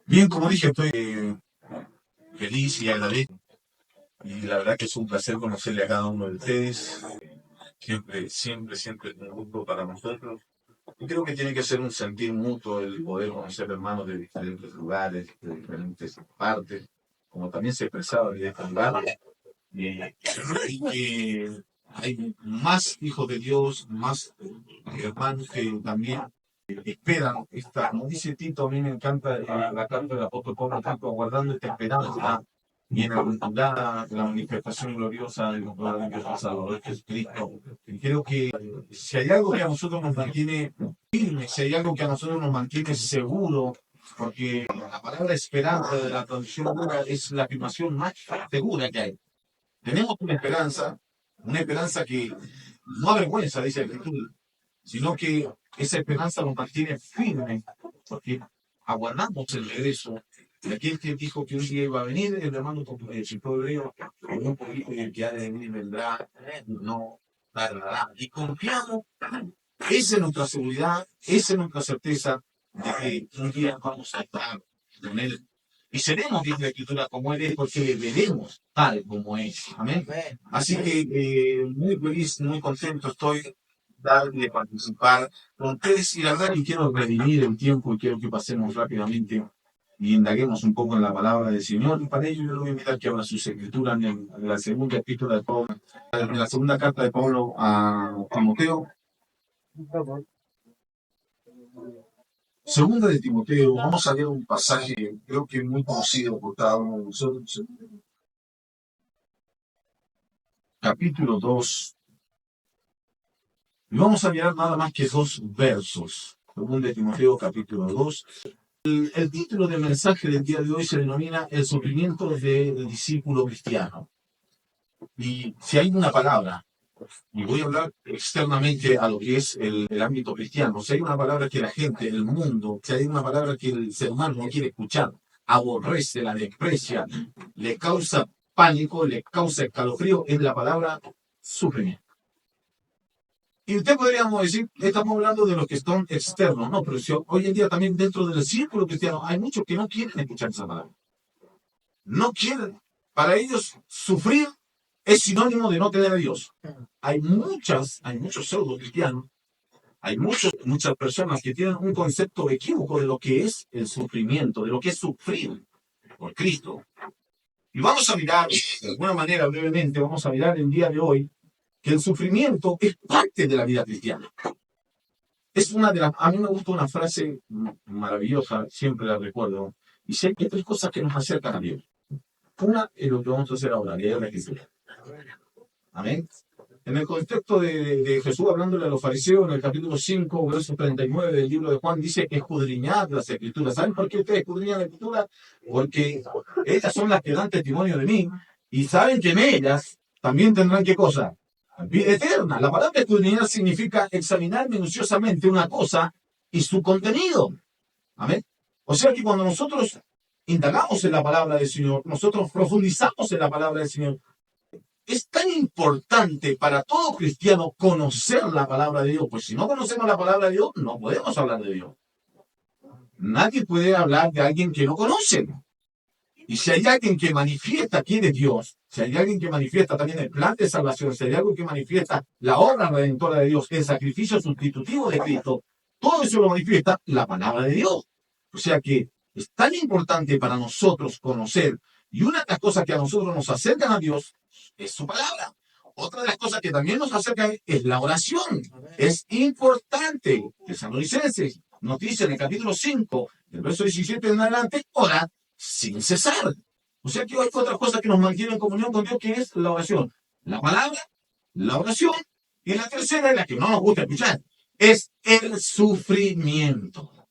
Bien, como dije, estoy feliz y agradecido. Y la verdad que es un placer conocerle a cada uno de ustedes. Siempre es un gusto para nosotros. Y creo que tiene que ser un sentir mutuo el poder conocer hermanos de diferentes lugares, de diferentes partes, como también se expresaba de este lugar. Y que hay más hijos de Dios, más hermanos que también esperan esta, como dice Tito, a mí me encanta la carta del apóstol Pablo, Tito, aguardando esta esperanza bienaventurada, la manifestación gloriosa de nuestro Salvador Jesucristo. Y creo que si hay algo que a nosotros nos mantiene firmes, si hay algo que a nosotros nos mantiene seguro, porque la palabra esperanza de la traducción dura es la afirmación más segura que hay. Tenemos una esperanza que no avergüenza, dice el Escritura, sino que esa esperanza nos mantiene firmes, porque aguardamos el regreso de aquel que dijo que un día iba a venir, el hermano citó hebreo, con un poquito y el que ha de venir vendrá, no tardará. Y confiamos, esa es nuestra seguridad, esa es nuestra certeza de que un día vamos a estar con él. Y seremos, dice la Escritura, como Él es, porque le veremos tal como es. Amén. Así que muy feliz, muy contento estoy de participar con ustedes. Y la verdad que quiero redimir el tiempo y quiero que pasemos rápidamente y indaguemos un poco en la palabra del Señor. Y para ello yo le voy a invitar que abra sus escrituras en la segunda epístola de Pablo, en la segunda carta de Pablo a Timoteo. Segunda de Timoteo, vamos a leer un pasaje, creo que muy conocido por cada uno de nosotros. Capítulo 2. Y vamos a mirar nada más que dos versos. Segunda de Timoteo, capítulo 2. El título del mensaje del día de hoy se denomina El sufrimiento del discípulo cristiano. Y si hay una palabra, y voy a hablar externamente a lo que es el ámbito cristiano, si hay una palabra que la gente, el mundo, si hay una palabra que el ser humano no quiere escuchar, aborrece, la desprecia, le causa pánico, le causa escalofrío, es la palabra sufrimiento. Y usted podríamos decir, estamos hablando de los que son externos, no, pero si hoy en día también dentro del círculo cristiano hay muchos que no quieren escuchar esa palabra. No quieren. Para ellos, sufrir es sinónimo de no tener a Dios. Hay muchos pseudo cristianos, muchas personas que tienen un concepto equívoco de lo que es el sufrimiento, de lo que es sufrir por Cristo. Y vamos a mirar, de alguna manera, brevemente, vamos a mirar el día de hoy que el sufrimiento es parte de la vida cristiana. Es una de las, a mí me gusta una frase maravillosa, siempre la recuerdo, y sé que hay tres cosas que nos acercan a Dios. Una es lo que vamos a hacer ahora, leer la Escritura. Amén. En el contexto de Jesús hablándole a los fariseos, en el capítulo 5, verso 39 del libro de Juan, dice escudriñad las Escrituras. ¿Saben por qué ustedes escudriñan la Escritura? Porque ellas son las que dan testimonio de mí, y saben que en ellas también tendrán ¿qué cosa? Vida eterna. La palabra escudriñar significa examinar minuciosamente una cosa y su contenido. Amén. O sea que cuando nosotros indagamos en la palabra del Señor, nosotros profundizamos en la palabra del Señor, es tan importante para todo cristiano conocer la palabra de Dios, pues si no conocemos la palabra de Dios, no podemos hablar de Dios. Nadie puede hablar de alguien que no conoce. Y si hay alguien que manifiesta quién es Dios, si hay alguien que manifiesta también el plan de salvación, si hay algo que manifiesta la obra redentora de Dios, el sacrificio sustitutivo de Cristo, todo eso lo manifiesta la palabra de Dios. O sea que es tan importante para nosotros conocer, y una de las cosas que a nosotros nos acercan a Dios es su palabra. Otra de las cosas que también nos acercan es la oración. Es importante. Tesalonicenses nos dice en el capítulo 5, el verso 17 en adelante, ora sin cesar. O sea que hay otras cosas que nos mantienen en comunión con Dios, que es la oración. La palabra, la oración, y la tercera es la que no nos gusta escuchar, es el sufrimiento.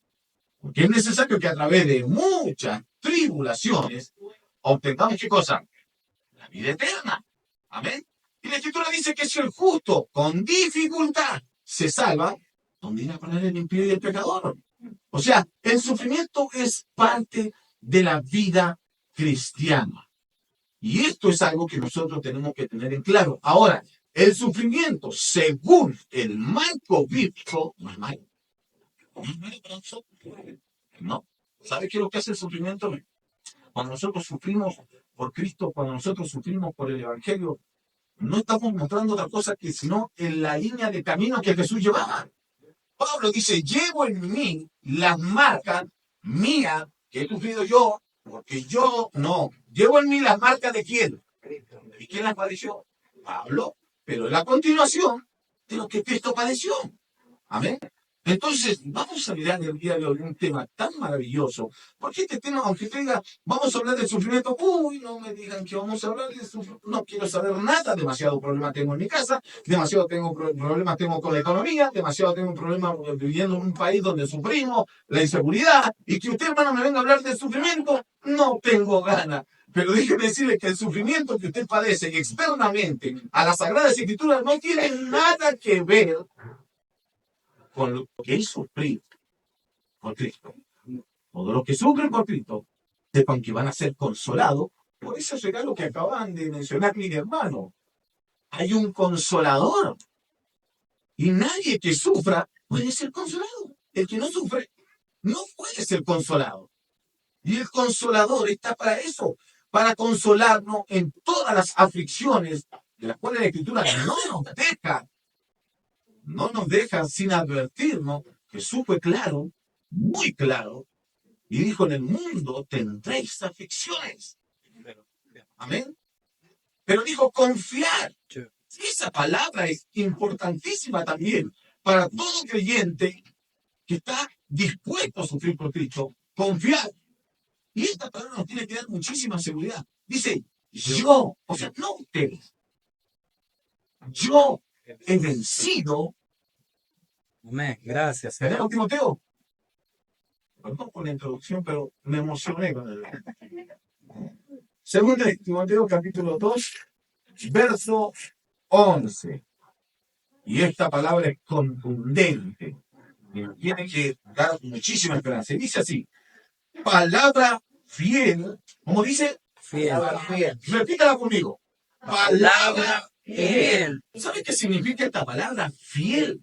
Porque es necesario que a través de muchas tribulaciones obtengamos ¿qué cosa? La vida eterna. Amén. Y la Escritura dice que si el justo con dificultad se salva, ¿dónde irá a poner el impío y el pecador? O sea, el sufrimiento es parte de la vida cristiana. Y esto es algo que nosotros tenemos que tener en claro. Ahora, el sufrimiento, según el marco bíblico, no es malo. No es malo para nosotros. No. ¿Sabe qué es lo que hace el sufrimiento? Cuando nosotros sufrimos por Cristo, cuando nosotros sufrimos por el Evangelio, no estamos mostrando otra cosa que sino en la línea de camino que Jesús llevaba. Pablo dice, llevo en mí las marcas mías que he sufrido yo, porque yo no. Llevo en mí las marcas de quién. ¿Y quién las padeció? Pablo. Pero es la continuación de lo que Cristo padeció. Amén. Entonces, vamos a mirar el día de hoy un tema tan maravilloso, porque este tema, aunque tenga, vamos a hablar del sufrimiento, uy, no me digan que vamos a hablar de sufrimiento, no quiero saber nada, demasiado problema tengo en mi casa, demasiado problemas tengo con la economía, demasiado tengo problemas viviendo en un país donde sufrimos la inseguridad, y que usted, hermano, me venga a hablar del sufrimiento, no tengo ganas. Pero déjeme decirle que el sufrimiento que usted padece externamente a las Sagradas Escrituras no tiene nada que ver con lo que es sufrir por Cristo. Todos los que sufren por Cristo sepan que van a ser consolados por ese regalo que acaban de mencionar mi hermano. Hay un consolador y nadie que sufra puede ser consolado. El que no sufre no puede ser consolado. Y el consolador está para eso, para consolarnos en todas las aflicciones de las cuales la Escritura no nos deja sin advertirnos. Jesús fue claro, muy claro, y dijo, en el mundo tendréis aflicciones. Amén. Pero dijo, confiar. Esa palabra es importantísima también para todo creyente que está dispuesto a sufrir por Cristo. Confiar. Y esta palabra nos tiene que dar muchísima seguridad. Dice, yo, o sea, no ustedes. Yo he vencido. Amén. Gracias. ¿Tenemos Timoteo? Perdón por la introducción, pero me emocioné con el... Segundo de Timoteo, capítulo 2, verso 11. Y esta palabra es contundente. Y nos tiene que dar muchísima esperanza. Y dice así, palabra fiel. ¿Cómo dice? Fiel. Palabra fiel. Repítala conmigo. Palabra fiel. ¿Sabe qué significa esta palabra fiel?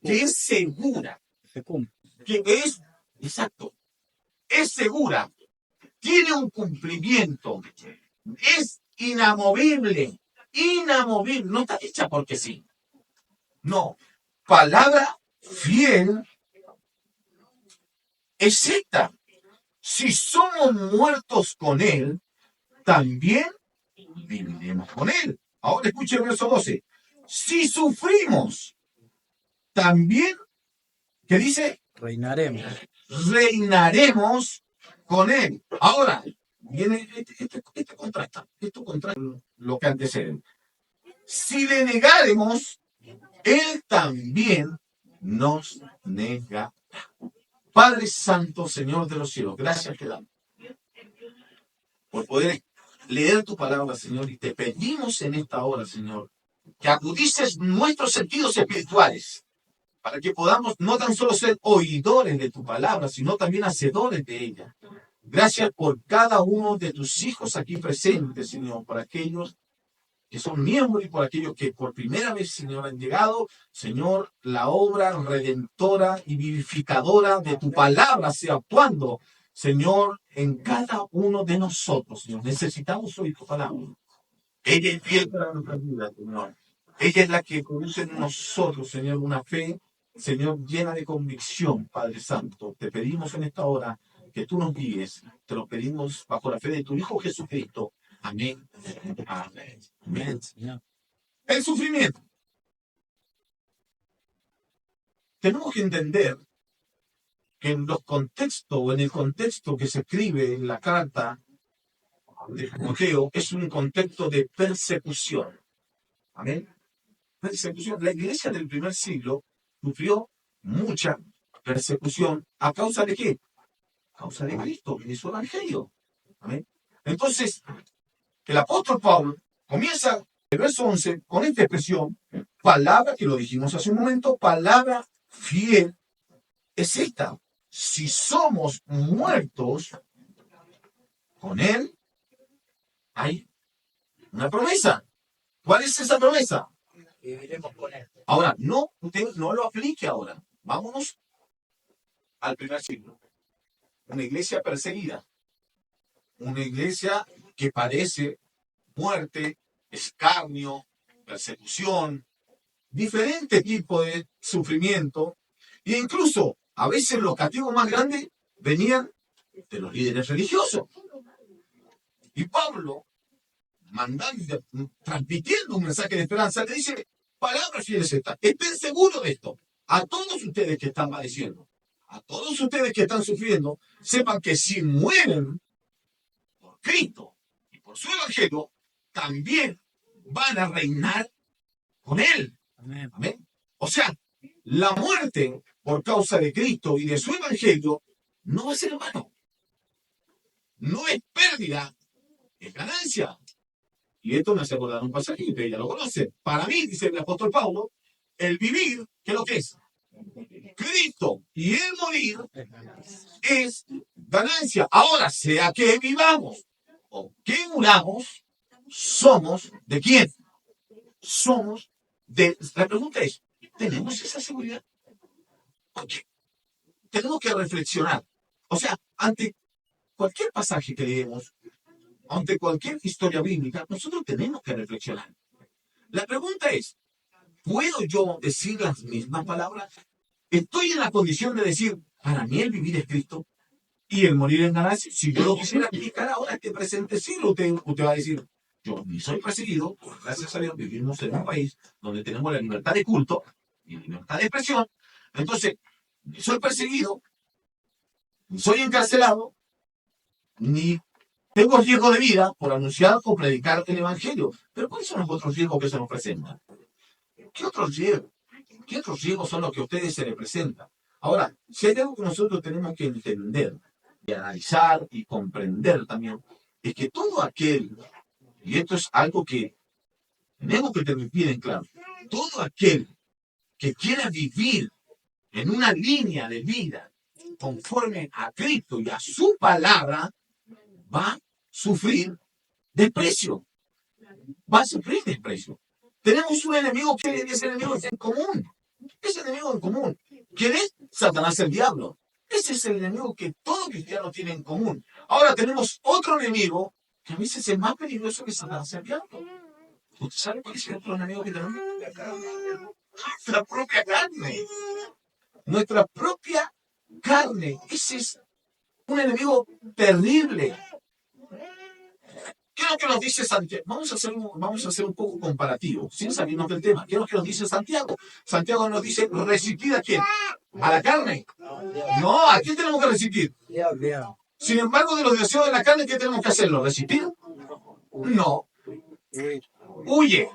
Que es segura. Se cumple. Que es, exacto, es segura. Tiene un cumplimiento. Es inamovible. Inamovible. No está hecha porque sí. No. Palabra fiel es esta. Si somos muertos con Él, también viviremos con Él. Ahora escuche el verso 12. Si sufrimos, también, ¿qué dice? Reinaremos. Reinaremos con Él. Ahora, viene este contrasta. Esto contrasta lo que antecede. Si le negaremos, Él también nos negará. Padre Santo, Señor de los cielos, gracias te damos por poder leer tu palabra, Señor, y te pedimos en esta hora, Señor, que agudices nuestros sentidos espirituales para que podamos no tan solo ser oidores de tu palabra, sino también hacedores de ella. Gracias por cada uno de tus hijos aquí presentes, Señor, por aquellos que son miembros y por aquellos que por primera vez, Señor, han llegado. Señor, la obra redentora y vivificadora de tu palabra sea actuando, Señor, en cada uno de nosotros, Señor. Necesitamos oír tu palabra. Ella es fiel para nuestra vida, Señor. Ella es la que produce en nosotros, Señor, una fe, Señor, llena de convicción, Padre Santo. Te pedimos en esta hora que tú nos guíes. Te lo pedimos bajo la fe de tu Hijo Jesucristo. Amén. Amén. Amén, Señor. El sufrimiento. Tenemos que entender que en los contextos o en el contexto que se escribe en la carta de Timoteo es un contexto de persecución. Amén. Persecución. La iglesia del primer siglo sufrió mucha persecución. ¿A causa de qué? A causa de Cristo y de su evangelio. Amén. Entonces, el apóstol Pablo comienza el verso 11 con esta expresión, palabra, que lo dijimos hace un momento, palabra fiel, es esta. Si somos muertos con Él, hay una promesa. ¿Cuál es esa promesa? Viviremos con Él. Ahora, usted no lo aplique ahora. Vámonos al primer siglo. una iglesia perseguida, una iglesia que padece muerte, escarnio, persecución, diferentes tipos de sufrimiento, e incluso a veces los castigos más grandes venían de los líderes religiosos. Y Pablo, mandando, transmitiendo un mensaje de esperanza, le dice, palabras fieles estas, estén seguros de esto, a todos ustedes que están padeciendo, a todos ustedes que están sufriendo, sepan que si mueren por Cristo y por su evangelio, también van a reinar con Él. Amén. Amén. O sea, la muerte por causa de Cristo y de su evangelio no va a ser en vano. No es pérdida, es ganancia. Y esto me hace acordar un pasaje que ustedes ya lo conocen. Para mí, dice el apóstol Pablo, el vivir, ¿qué es lo que es? Cristo. Y el morir es ganancia. Ahora, sea que vivamos o que muramos, somos ¿de quién? Somos de... La pregunta es, ¿tenemos esa seguridad? Porque tenemos que reflexionar. O sea, ante cualquier pasaje que leemos, ante cualquier historia bíblica, nosotros tenemos que reflexionar. La pregunta es, ¿puedo yo decir las mismas palabras? ¿Estoy en la condición de decir, para mí el vivir es Cristo y el morir es ganancia? Si yo lo quisiera aplicar ahora, este presente siglo, usted va a decir, yo ni soy perseguido, gracias a Dios vivimos en un país donde tenemos la libertad de culto y libertad de expresión. Entonces, ni soy perseguido, ni soy encarcelado, ni tengo riesgo de vida por anunciar o predicar el Evangelio. Pero ¿cuáles son los otros riesgos que se nos presentan? ¿Qué otros riesgos? ¿Qué otros riesgos son los que a ustedes se les presentan? Ahora, si hay algo que nosotros tenemos que entender y analizar y comprender también, es que todo aquel, y esto es algo que tenemos que tener bien en claro, todo aquel que quiera vivir en una línea de vida conforme a Cristo y a su palabra, va a sufrir desprecio. Va a sufrir desprecio. Tenemos un enemigo que es el enemigo en común. Es el enemigo en común. ¿Quién es? Satanás, el diablo. Ese es el enemigo que todo cristiano tiene en común. Ahora tenemos otro enemigo que a veces es más peligroso que Satanás, el diablo. ¿Usted sabe cuál es el otro enemigo que tenemos? Nuestra propia carne. Nuestra propia carne. Ese es un enemigo terrible. ¿Qué es lo que nos dice Santiago? Vamos a hacer un poco comparativo, sin salirnos del tema. ¿Qué es lo que nos dice Santiago? Santiago nos dice, ¿resistir a quién? ¿A la carne? No, ¿a quién tenemos que resistir? Sin embargo, de los deseos de la carne, ¿qué tenemos que hacerlo? ¿Resistir? No. Huye.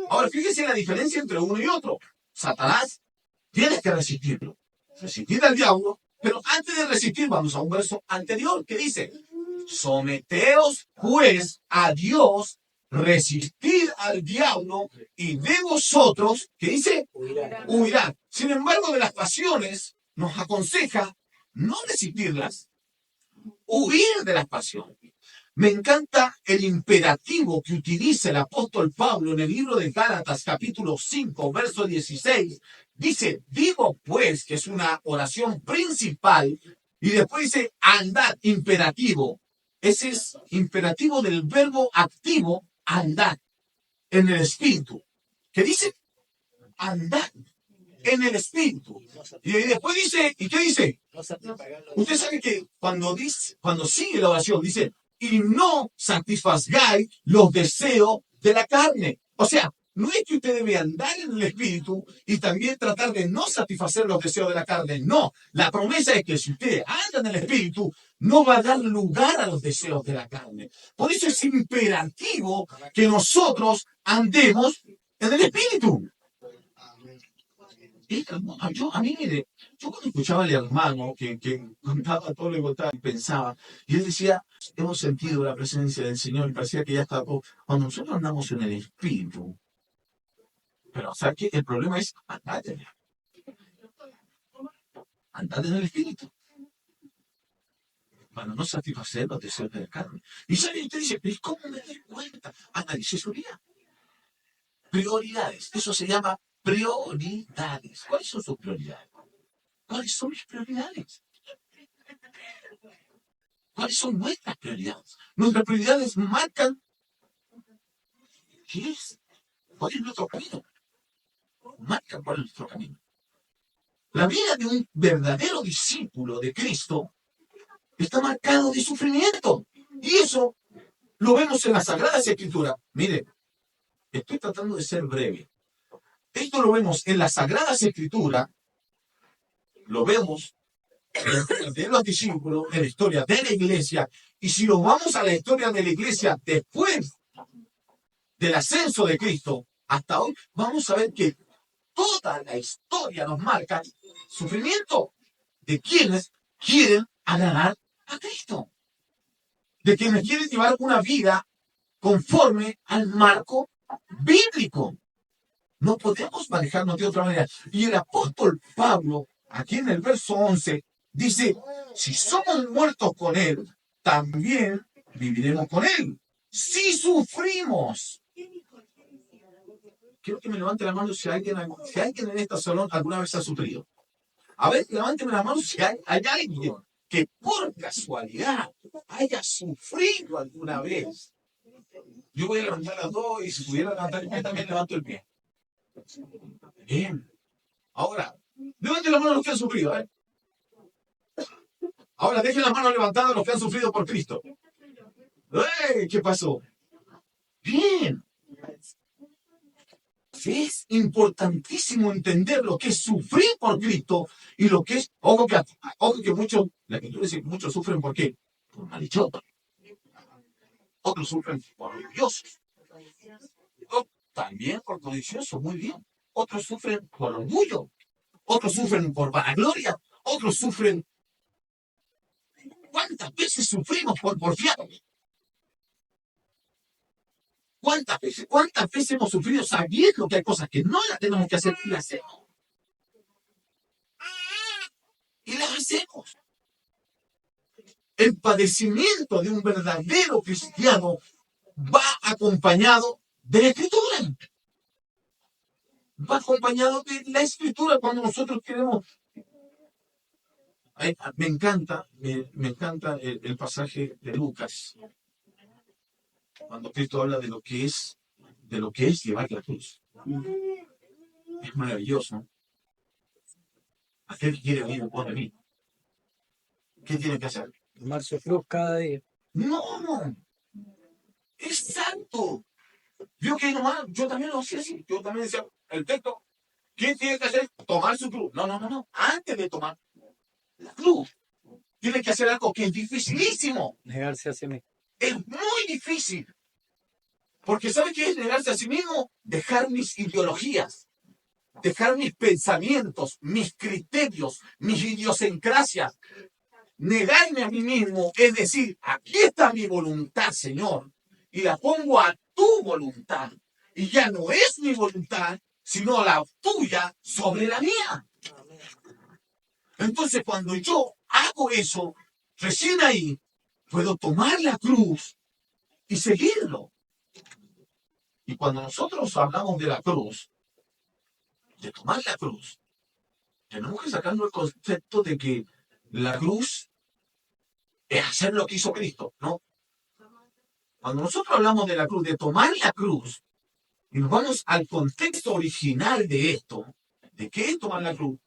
Ahora, fíjese la diferencia entre uno y otro. Satanás, tienes que resistirlo. Resistir al diablo, pero antes de resistir, vamos a un verso anterior que dice, someteos pues a Dios, resistid al diablo y de vosotros, ¿qué dice? Huirán. Sin embargo, de las pasiones nos aconseja no resistirlas, huir de las pasiones. Me encanta el imperativo que utiliza el apóstol Pablo en el libro de Gálatas, capítulo 5, verso 16. Dice, digo pues, que es una oración principal, y después dice, andad, imperativo. Ese es imperativo del verbo activo, andad, en el espíritu. ¿Qué dice? Andad en el espíritu. Y después dice, ¿y qué dice? Usted sabe que cuando sigue la oración, dice, y no satisfagáis los deseos de la carne. O sea, no es que usted debe andar en el espíritu y también tratar de no satisfacer los deseos de la carne. No, la promesa es que si usted anda en el espíritu, no va a dar lugar a los deseos de la carne. Por eso es imperativo que nosotros andemos en el espíritu. A mí, mire, yo cuando escuchaba al hermano que contaba todo lo que contaba, pensaba, y él decía, hemos sentido la presencia del Señor y parecía que ya estaba todo. Cuando nosotros andamos en el Espíritu, pero o sea que el problema es andar en el Espíritu, para no satisfacer los deseos de la carne. Y sabe, usted dice, pero ¿cómo me doy cuenta? Analice su vida. Prioridades, eso se llama prioridades. ¿Cuáles son sus prioridades? ¿Cuáles son mis prioridades? ¿Cuáles son nuestras prioridades? Nuestras prioridades marcan qué es, cuál es nuestro camino. Marcan cuál es nuestro camino. La vida de un verdadero discípulo de Cristo está marcado de sufrimiento. Y eso lo vemos en las Sagradas Escrituras. Mire, estoy tratando de ser breve. Esto lo vemos en las Sagradas Escrituras, lo vemos en la historia de los discípulos, en la historia de la iglesia, y si nos vamos a la historia de la iglesia después del ascenso de Cristo hasta hoy, vamos a ver que toda la historia nos marca sufrimiento de quienes quieren agradar a Cristo, de quienes quieren llevar una vida conforme al marco bíblico. No podemos manejarnos de otra manera. Y el apóstol Pablo, aquí en el verso 11, dice, si somos muertos con él, también viviremos con él. Si sufrimos. Quiero que me levante la mano si alguien en este salón alguna vez ha sufrido. A ver, levánteme la mano si hay alguien que por casualidad haya sufrido alguna vez. Yo voy a levantar las dos y si pudiera levantar, yo también levanto el pie. Bien. Ahora, levanten la mano los que han sufrido, ¿eh? Ahora, dejen las manos levantadas los que han sufrido por Cristo. ¡Ey! ¿Qué pasó? Bien. Es importantísimo entender lo que es sufrir por Cristo y lo que es, ojo que muchos, la Escritura dice que muchos sufren por qué, por maldichos. Otros sufren por orgullosos. También por codiciosos, muy bien. Otros sufren por orgullo. Otros sufren por vanagloria. Otros sufren. ¿Cuántas veces sufrimos por porfiados? ¿Cuántas veces hemos sufrido sabiendo que hay cosas que no las tenemos que hacer y las hacemos? Y las hacemos. El padecimiento de un verdadero cristiano va acompañado de la Escritura. Va acompañado de la Escritura cuando nosotros queremos. Me encanta el pasaje de Lucas, cuando Cristo habla de lo que es llevar la cruz. Es maravilloso. Aquel que quiere venir después de mí, ¿qué tiene que hacer? Tomar su cruz cada día. No, exacto. Vio que nomás, yo también lo hacía así. Yo también decía, el texto, ¿quién tiene que hacer? Tomar su cruz. No. Antes de tomar la cruz, tiene que hacer algo que es dificilísimo. Negarse a sí mismo. Es muy difícil. Porque ¿sabe qué es negarse a sí mismo? Dejar mis ideologías, dejar mis pensamientos, mis criterios, mis idiosincrasias. Negarme a mí mismo es decir, aquí está mi voluntad, Señor, y la pongo a tu voluntad. Y ya no es mi voluntad, sino la tuya sobre la mía. Entonces, cuando yo hago eso, recién ahí puedo tomar la cruz y seguirlo. Y cuando nosotros hablamos de la cruz, de tomar la cruz, tenemos que sacarnos el concepto de que la cruz es hacer lo que hizo Cristo, ¿no? Cuando nosotros hablamos de la cruz, de tomar la cruz, y nos vamos al contexto original de esto, ¿de qué es tomar la cruz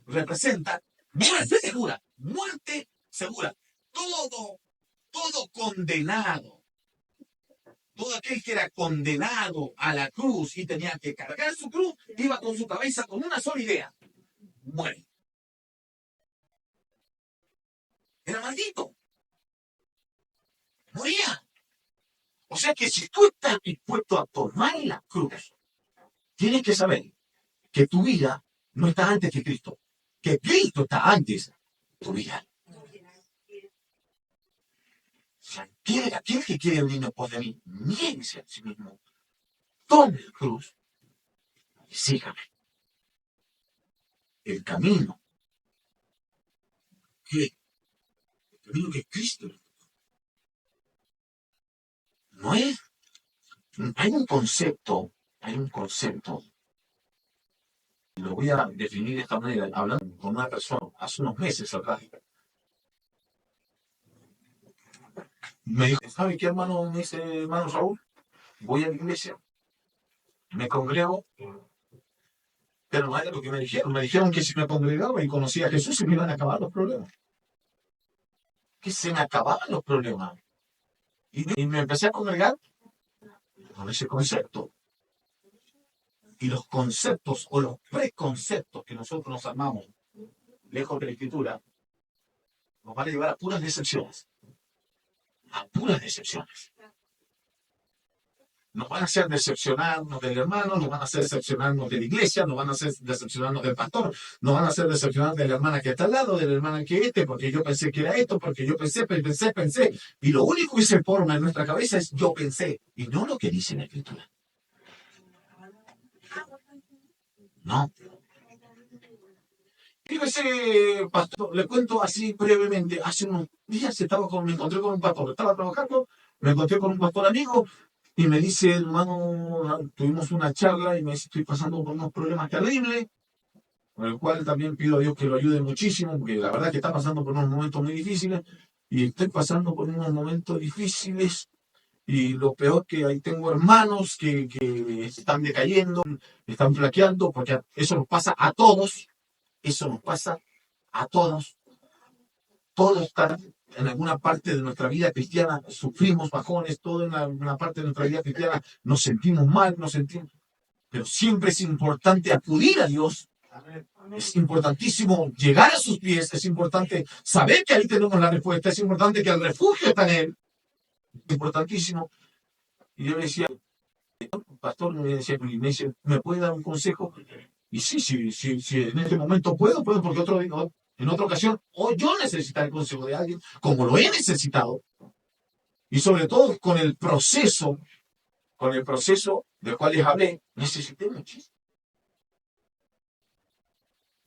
representa muerte segura, muerte segura. Todo condenado, todo aquel que era condenado a la cruz y tenía que cargar su cruz, iba con su cabeza con una sola idea: muere. Era maldito. Moría. O sea que si tú estás dispuesto a tomar la cruz, tienes que saber que tu vida no está antes que Cristo, que Cristo está antes de tu vida. Aquel que quiere venir después de mí, niéguese a sí mismo, tome la cruz y sígame. El camino que Cristo no es. Hay un concepto, lo voy a definir de esta manera, hablando con una persona hace unos meses atrás. Me dijo, ¿sabe qué, hermano? Me dice, hermano Raúl, voy a la iglesia, me congrego, pero no era lo que me dijeron. Me dijeron que si me congregaba y conocía a Jesús se me iban a acabar los problemas. Que se me acababan los problemas. Y me empecé a congregar con ese concepto. Y los conceptos o los preconceptos que nosotros nos armamos, lejos de la escritura, nos van a llevar a puras decepciones. A puras decepciones. Nos van a hacer decepcionarnos del hermano, nos van a hacer decepcionarnos de la iglesia, nos van a hacer decepcionarnos del pastor, nos van a hacer decepcionar de la hermana que está al lado, de la hermana que porque yo pensé que era esto, porque yo pensé, y lo único que se forma en nuestra cabeza es yo pensé, y no lo que dice la escritura. No. Fíjese, pastor, le cuento así brevemente, hace unos días me encontré con un pastor, estaba trabajando, me encontré con un pastor amigo, y me dice, hermano, tuvimos una charla y me dice, estoy pasando por unos problemas terribles, con el cual también pido a Dios que lo ayude muchísimo, porque la verdad que está pasando por unos momentos muy difíciles, y estoy pasando por unos momentos difíciles, y lo peor que ahí tengo hermanos que están decayendo, están flaqueando, porque eso nos pasa a todos, eso nos pasa a todos, todos están en alguna parte de nuestra vida cristiana, sufrimos bajones, todo en una parte de nuestra vida cristiana nos sentimos mal, pero siempre es importante acudir a Dios, es importantísimo llegar a sus pies, es importante saber que ahí tenemos la respuesta, es importante que el refugio está en Él, es importantísimo. Y yo le decía, pastor, me decía, ¿me puede dar un consejo? Y sí, en este momento puedo, porque en otra ocasión, o yo necesitaré el consejo de alguien, como lo he necesitado, y sobre todo con el proceso del cual les hablé, necesité muchísimo.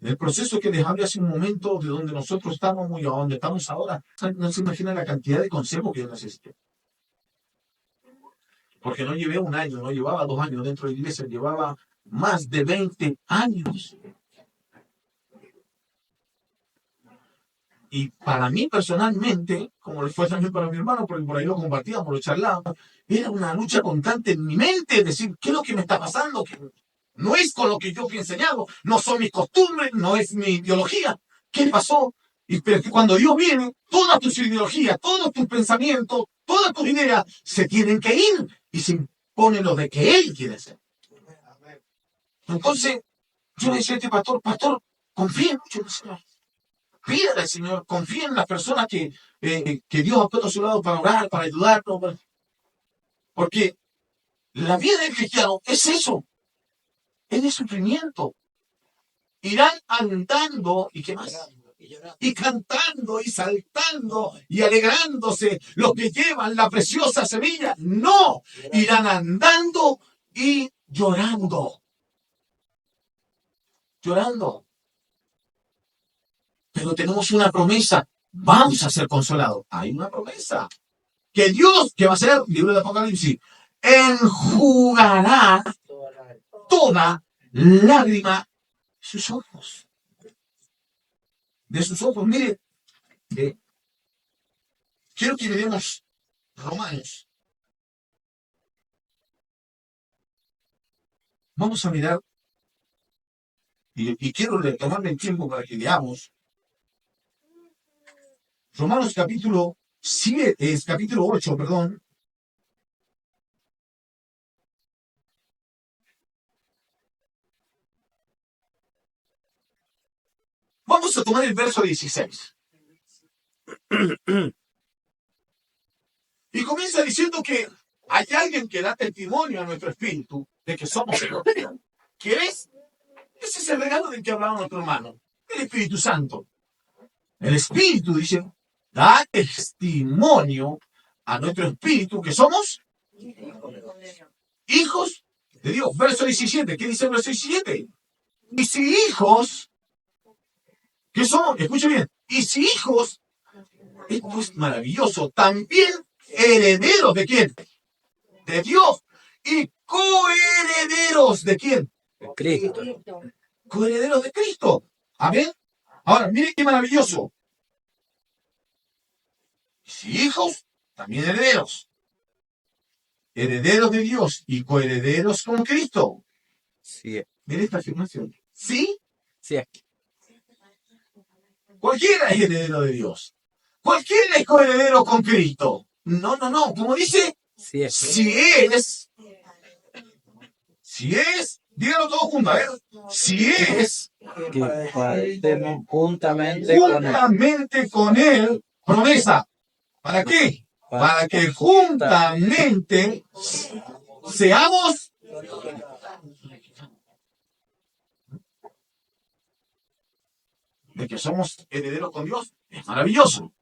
El proceso que les hablé hace un momento de donde nosotros estamos y a donde estamos ahora, no se imagina la cantidad de consejos que yo necesité. Porque no llevé un año, no llevaba 2 años dentro de la iglesia, llevaba más de 20 años. Y para mí personalmente, como le fue también para mi hermano, porque por ahí lo compartíamos, lo charlábamos, era una lucha constante en mi mente, decir, ¿qué es lo que me está pasando? Que no es con lo que yo fui enseñado, no son mis costumbres, no es mi ideología. ¿Qué pasó? Y pero que cuando Dios viene, todas tus ideologías, todos tus pensamientos, todas tus ideas se tienen que ir y se impone lo de que Él quiere hacer. Entonces, yo le decía a este pastor, confía mucho en el Señor. Pídale al Señor, confía en las personas que Dios ha puesto a su lado para orar, para ayudarnos. Porque la vida del cristiano es eso, es de sufrimiento. Irán andando, ¿y qué más? Y cantando, y saltando, y alegrándose los que llevan la preciosa semilla. No, irán andando y llorando. Llorando. Pero tenemos una promesa, vamos a ser consolados. Hay una promesa. Que Dios, ¿qué va a hacer? Libro de Apocalipsis, enjugará toda lágrima de sus ojos. De sus ojos. Mire, quiero que miremos Romanos. Vamos a mirar, y quiero tomarme el tiempo para que leamos. Romanos capítulo 8, perdón. Vamos a tomar el verso 16. Y comienza diciendo que hay alguien que da testimonio a nuestro espíritu de que somos hijos de Dios. ¿Quién es? Ese es el regalo del que hablaba nuestro hermano, el Espíritu Santo. El Espíritu, dice, da testimonio a nuestro espíritu que somos hijos de Dios. Verso 17, ¿qué dice el verso 17? Y si hijos, ¿qué somos? Escuchen bien. Y si hijos, esto es maravilloso, también herederos de quién? De Dios. Y coherederos de quién? De Cristo. Coherederos de Cristo. Amén. Ahora, miren qué maravilloso. Si hijos, también herederos. Herederos de Dios y coherederos con Cristo. Sí es. Mira esta afirmación. ¿Sí? Sí es. Cualquiera es heredero de Dios. Cualquiera es coheredero con Cristo. No. Como dice, Sí es. si es, díganlo todos juntos, a ver. Si es Que partemos juntamente con él. juntamente con Él, promesa. ¿Para qué? Para que juntamente seamos de que somos herederos con Dios. Es maravilloso.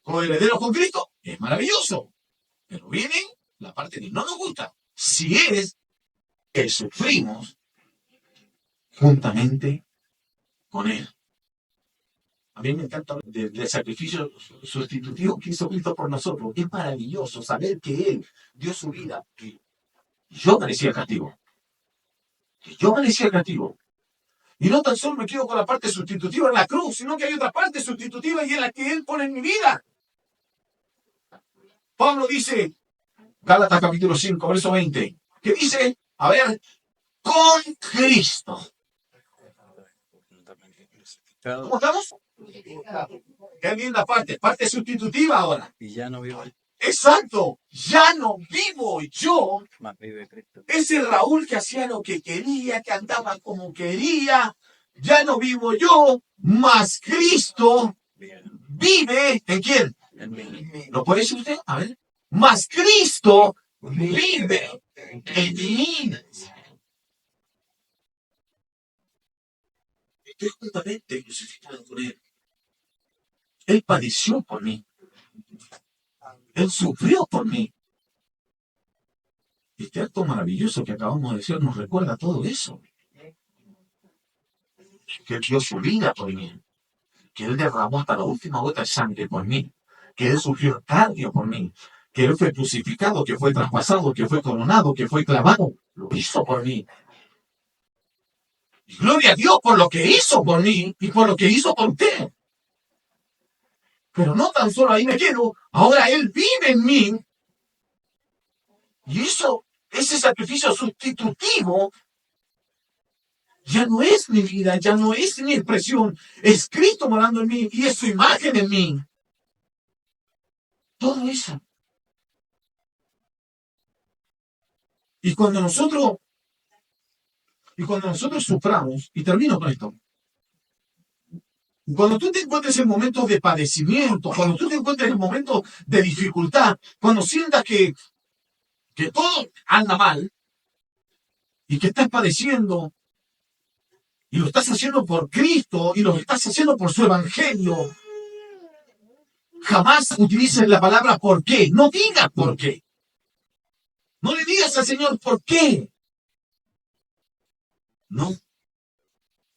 Coherederos con Cristo. Es maravilloso. Pero viene la parte que no nos gusta. Si es que sufrimos juntamente con Él. A mí me encanta hablar del sacrificio sustitutivo que hizo Cristo por nosotros. Es maravilloso saber que Él dio su vida. Que yo merecía castigo. Y no tan solo me quedo con la parte sustitutiva en la cruz, sino que hay otra parte sustitutiva y es la que Él pone en mi vida. Pablo dice, Gálatas capítulo 5, verso 20, que dice, a ver, con Cristo. ¿Cómo estamos? Qué linda parte sustitutiva ahora. Y ya no vivo, Exacto, ya no vivo yo. más vive Cristo. Ese Raúl que hacía lo que quería, que andaba como quería, ya no vivo yo, más Cristo vive. ¿En quién? En mí. ¿Lo puede decir usted? A ver. Más Cristo vive en mí. Estoy juntamente crucificado con Él. Él padeció por mí. Él sufrió por mí. Este acto maravilloso que acabamos de decir nos recuerda todo eso. Que Él dio su vida por mí. Que Él derramó hasta la última gota de sangre por mí. Que Él sufrió cardio por mí. Que Él fue crucificado, que fue traspasado, que fue coronado, que fue clavado. Lo hizo por mí. Y gloria a Dios por lo que hizo por mí y por lo que hizo por usted. Pero no tan solo ahí me quedo. Ahora Él vive en mí. Y eso, ese sacrificio sustitutivo, ya no es mi vida, ya no es mi expresión. Es Cristo morando en mí y es su imagen en mí. Todo eso. Y cuando nosotros suframos, y termino con esto, cuando tú te encuentres en momentos de padecimiento, cuando tú te encuentres en momentos de dificultad, cuando sientas que todo anda mal y que estás padeciendo y lo estás haciendo por Cristo y lo estás haciendo por su evangelio, jamás utilices la palabra por qué. No digas por qué. No le digas al Señor por qué. No.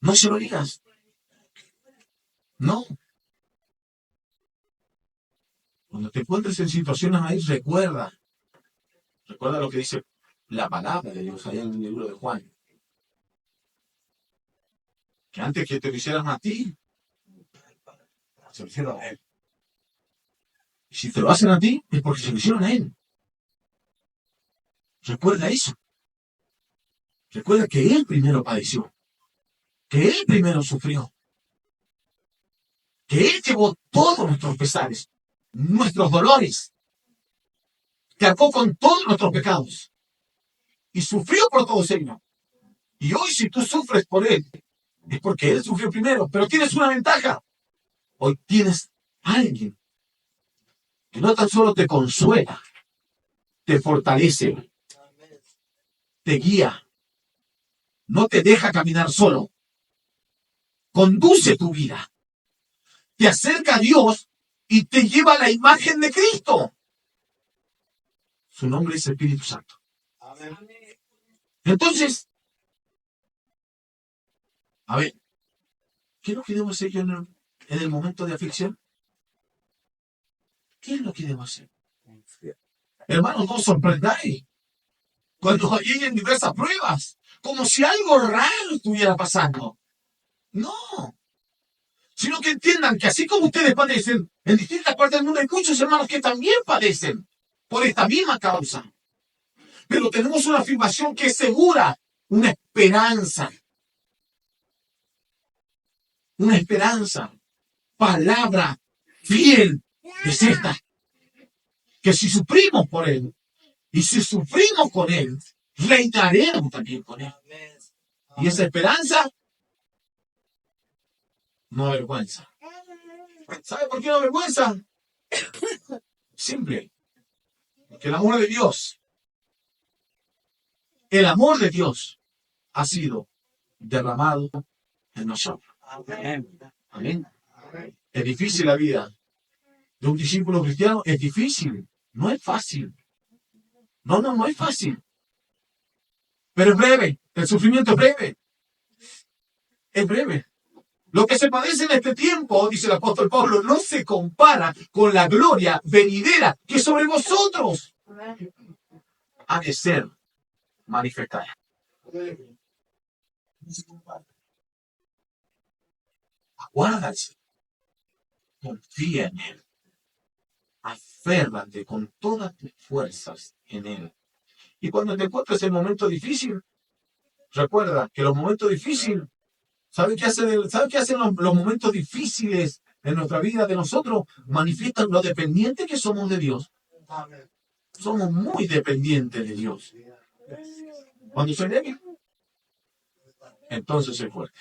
No se lo digas. No. Cuando te encuentres en situaciones ahí, recuerda lo que dice la palabra de Dios allá en el libro de Juan. Que antes que te lo hicieran a ti, se lo hicieron a Él. Y si te lo hacen a ti, es porque se lo hicieron a Él. Recuerda eso. Recuerda que Él primero padeció. Que Él primero sufrió. Que Él llevó todos nuestros pesares, nuestros dolores. Cargó con todos nuestros pecados. Y sufrió por todos ellos. Y hoy si tú sufres por Él, es porque Él sufrió primero. Pero tienes una ventaja. Hoy tienes a alguien que no tan solo te consuela, te fortalece, te guía, no te deja caminar solo, conduce tu vida, te acerca a Dios y te lleva a la imagen de Cristo. Su nombre es Espíritu Santo. Entonces, a ver, ¿qué es lo que debo hacer yo en el momento de aflicción? ¿Qué es lo que debo hacer? Hermanos, no os sorprendáis cuando lleguen diversas pruebas, como si algo raro estuviera pasando. No. sino que entiendan que así como ustedes padecen, en distintas partes del mundo hay muchos hermanos que también padecen por esta misma causa. Pero tenemos una afirmación que es segura, una esperanza. Una esperanza. Palabra fiel es esta. Que si sufrimos por Él, y si sufrimos con Él, reinaremos también con Él. Y esa esperanza no avergüenza. ¿Sabe por qué no avergüenza? Simple. Porque el amor de Dios ha sido derramado en nosotros. Amén. Es difícil la vida de un discípulo cristiano, es difícil, no es fácil. No es fácil. Pero es breve, el sufrimiento es breve. Es breve. Lo que se padece en este tiempo, dice el apóstol Pablo, no se compara con la gloria venidera que sobre vosotros ha de ser manifestada. Aguárdate, confía en Él, aférrate con todas tus fuerzas en Él. Y cuando te encuentres en momentos difíciles, recuerda que los momentos difíciles, ¿sabe qué hacen los momentos difíciles en nuestra vida de nosotros? Manifiestan lo dependientes que somos de Dios. Somos muy dependientes de Dios. Cuando soy débil, entonces soy fuerte.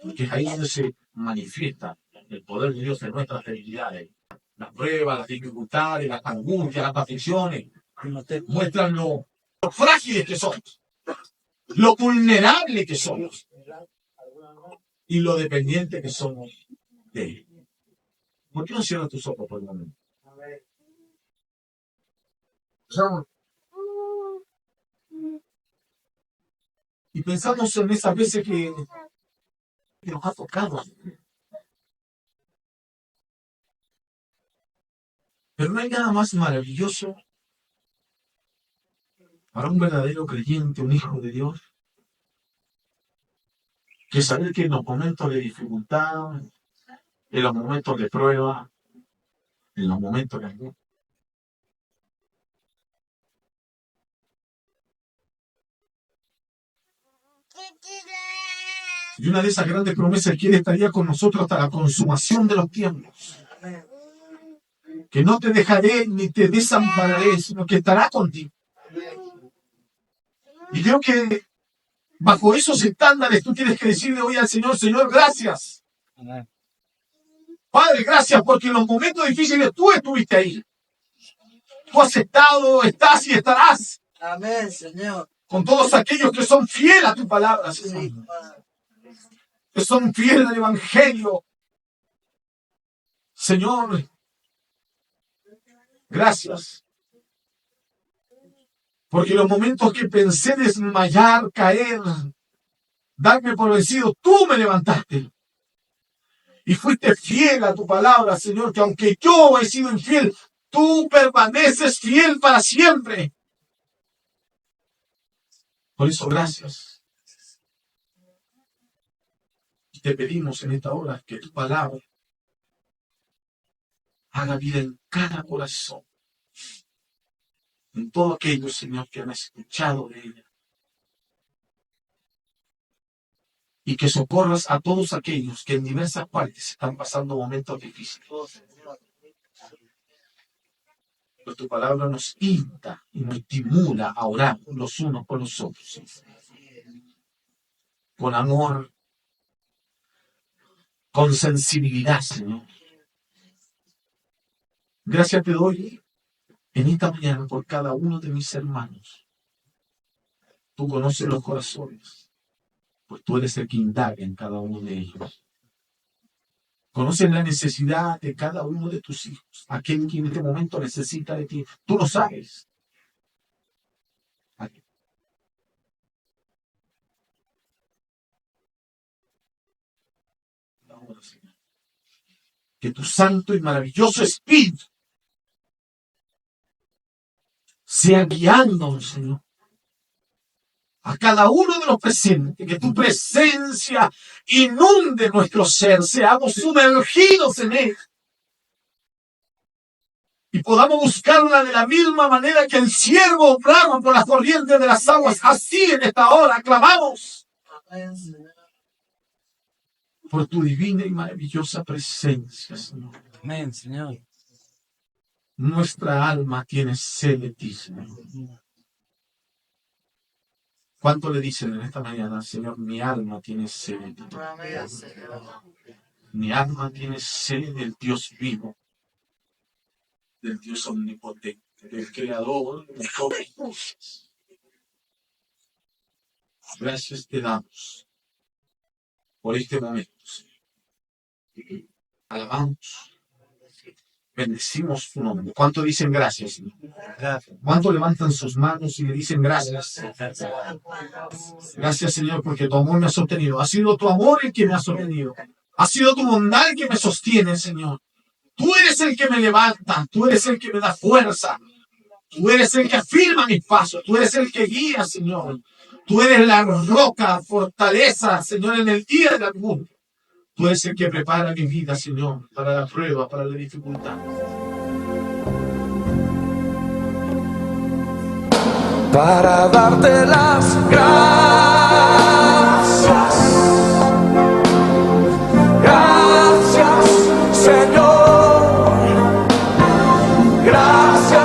Porque es ahí donde se manifiesta el poder de Dios en nuestras debilidades. Las pruebas, las dificultades, las angustias, las aflicciones, muestran lo frágiles que somos, lo vulnerable que somos y lo dependiente que somos de Él. ¿Por qué no cierras tus ojos por el momento? Y pensamos en esas veces que nos ha tocado. Pero no hay nada más maravilloso para un verdadero creyente, un hijo de Dios, que saber que en los momentos de dificultad, en los momentos de prueba, en los momentos de angustia, y una de esas grandes promesas es que Él estaría con nosotros hasta la consumación de los tiempos. Que no te dejaré ni te desampararé, sino que estará contigo. Y creo que bajo esos estándares tú tienes que decirle hoy al Señor, Señor, gracias. Padre, gracias porque en los momentos difíciles tú estuviste ahí. Tú has estado, estás y estarás. Amén, Señor. Con todos aquellos que son fieles a tu palabra, Señor. Que son fieles al Evangelio. Señor, gracias. Porque los momentos que pensé desmayar, caer, darme por vencido, tú me levantaste. Y fuiste fiel a tu palabra, Señor, que aunque yo he sido infiel, tú permaneces fiel para siempre. Por eso, gracias. Y te pedimos en esta hora que tu palabra haga vida en cada corazón. En todo aquello, Señor, que han escuchado de ella. Y que socorras a todos aquellos que en diversas partes están pasando momentos difíciles. Pero tu palabra nos insta y nos estimula a orar los unos por los otros. Con amor, con sensibilidad, Señor. Gracias te doy en esta mañana por cada uno de mis hermanos. Tú conoces los corazones, pues tú eres el que indaga en cada uno de ellos. Conoces la necesidad de cada uno de tus hijos, aquel que en este momento necesita de ti. Tú lo sabes. Ahora, Señor, que tu santo y maravilloso Espíritu sea guiando, Señor, a cada uno de los presentes, que tu presencia inunde nuestro ser, seamos sumergidos en él y podamos buscarla de la misma manera que el siervo brama por las corrientes de las aguas. Así en esta hora clamamos por tu divina y maravillosa presencia, Señor. Amén, Señor. Nuestra alma tiene sed de ti, Señor. ¿Cuánto le dicen en esta mañana, Señor? Mi alma tiene sed de ti. Mi alma tiene sed del Dios vivo, del Dios omnipotente, del Creador de todas las cosas. Gracias te damos por este momento, Señor. Alabamos. Bendecimos tu nombre. ¿Cuánto dicen gracias, Señor? Gracias. ¿Cuánto levantan sus manos y le dicen gracias? Gracias, Señor, porque tu amor me ha sostenido. Ha sido tu amor el que me ha sostenido. Ha sido tu bondad el que me sostiene, Señor. Tú eres el que me levanta. Tú eres el que me da fuerza. Tú eres el que afirma mis pasos. Tú eres el que guía, Señor. Tú eres la roca, fortaleza, Señor, en el día de la angustia. Tú eres el que prepara mi vida, Señor, para la prueba, para la dificultad. Para darte las gracias. Gracias, Señor. Gracias.